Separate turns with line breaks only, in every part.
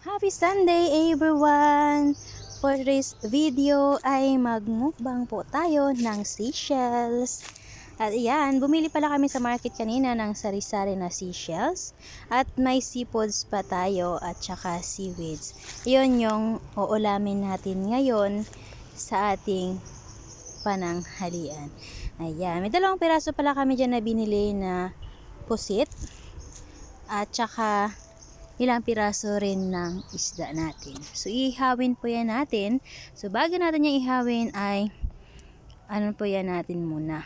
Happy Sunday everyone! For today's video ay magmukbang po tayo ng seashells. At iyan, bumili pala kami sa market kanina ng sari-sari na seashells. At may seafoods pa tayo at saka seaweeds. Iyon yung uulamin natin ngayon sa ating pananghalian. Ayan, may dalawang piraso pala kami dyan na binili na pusit. At saka ilang piraso rin ng isda natin. So, ihawin po yan natin. So, bago natin yung ihawin ay ano po yan natin muna.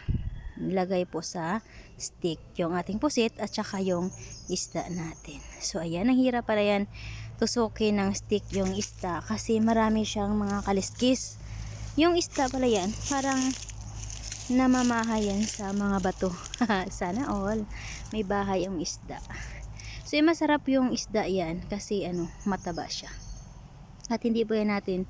Ilagay po sa stick yung ating pusit at saka yung isda natin. So, ayan. Ang hirap pala yan tusukin ng stick yung isda kasi marami siyang mga kaliskis. Yung isda pala yan, parang namamahayan sa mga bato. Sana all. May bahay yung isda. So, masarap yung isda yan kasi mataba siya. At hindi po yan natin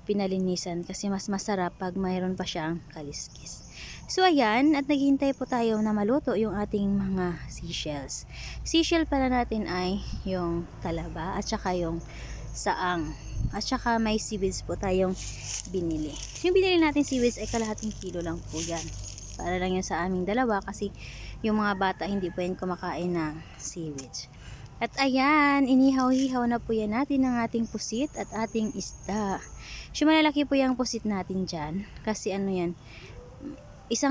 pinalinisan kasi mas masarap pag mayroon pa siyang kaliskis. So, ayan. At naghihintay po tayo na maluto yung ating mga seashells. Seashell pala natin ay yung talaba at saka yung saang. At saka may seaweeds po tayong binili. Yung binili natin seaweeds ay kalahating kilo lang po yan. Para lang yun sa aming dalawa kasi yung mga bata hindi po yan kumakain ng seaweeds. At ayan, inihaw-hihaw na po yan natin ng ating pusit at ating isda. So, malalaki po yung pusit natin dyan. Kasi yan, 1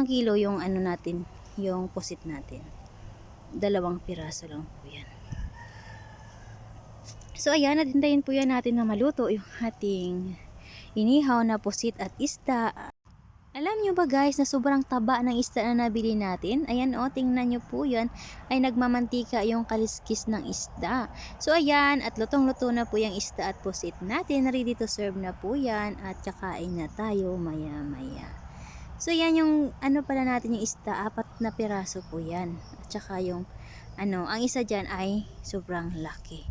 kilo yung natin, yung pusit natin. 2 piraso lang po yan. So, ayan, natintayin po yan natin na maluto yung ating inihaw na pusit at isda. Alam nyo ba guys na sobrang taba ng isda na nabili natin? Ayan o, tingnan nyo po yan. Ay nagmamantika yung kaliskis ng isda. So ayan, at lutong-luto na po yung isda at pusit natin. Ready to serve na po yan at kakain na tayo maya-maya. So yan yung pala natin yung isda, 4 na piraso po yan. At saka yung ang isa dyan ay sobrang laki.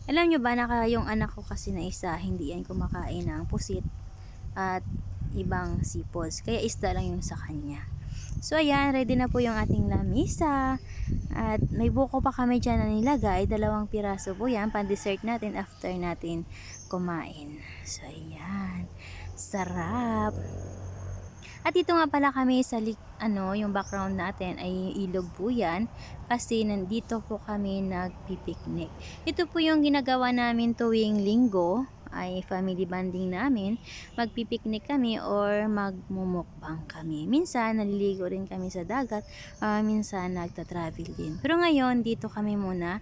Alam nyo ba na yung anak ko kasi na isa, hindi yan kumakain ng pusit at ibang seafoods. Kaya isda lang yung sa kanya. So, ayan. Ready na po yung ating lamisa. At may buko pa kami dyan na nilagay. 2 piraso po yan. Pan-dessert natin after natin kumain. So, ayan. Sarap. At ito nga pala kami sa yung background natin ay ilog po yan. Kasi nandito po kami nagpipiknik. Ito po yung ginagawa namin tuwing linggo. Ay family bonding namin, magpipiknik kami or magmumukbang kami. Minsan naliligo rin kami sa dagat, minsan nagta-travel din. Pero ngayon dito kami muna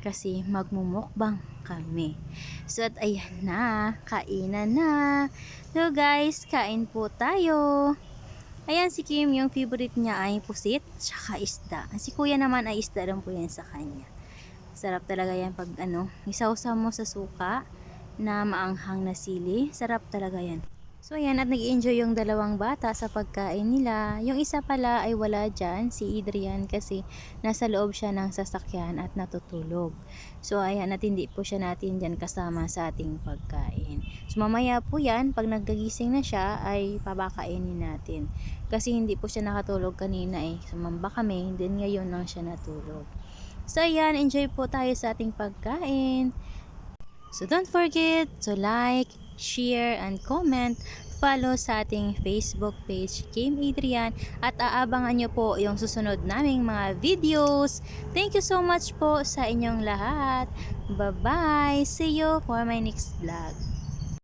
kasi magmumukbang kami. So at ayan na, kainan na. So guys, kain po tayo. Ayan si Kim, yung favorite niya ay pusit, tsaka isda. Si kuya naman ay isda lang po yan sa kanya. Sarap talaga yan pag isaw-saw mo sa suka na maanghang na sili. Sarap talaga yan. So ayan, at nag-enjoy yung 2 bata sa pagkain nila. Yung isa pala ay wala dyan, si Adrian, kasi nasa loob siya ng sasakyan at natutulog. So ayan, at hindi po siya natin dyan kasama sa ating pagkain. So mamaya po yan, pag nagagising na siya ay papakainin natin. Kasi hindi po siya nakatulog kanina sumamba kami, then ngayon lang siya natulog. So ayan, enjoy po tayo sa ating pagkain. So don't forget to like, share, and comment. Follow sa ating Facebook page, Kim Adrian, at aabangan nyo po yung susunod naming mga videos. Thank you so much po sa inyong lahat. Bye-bye! See you for my next vlog.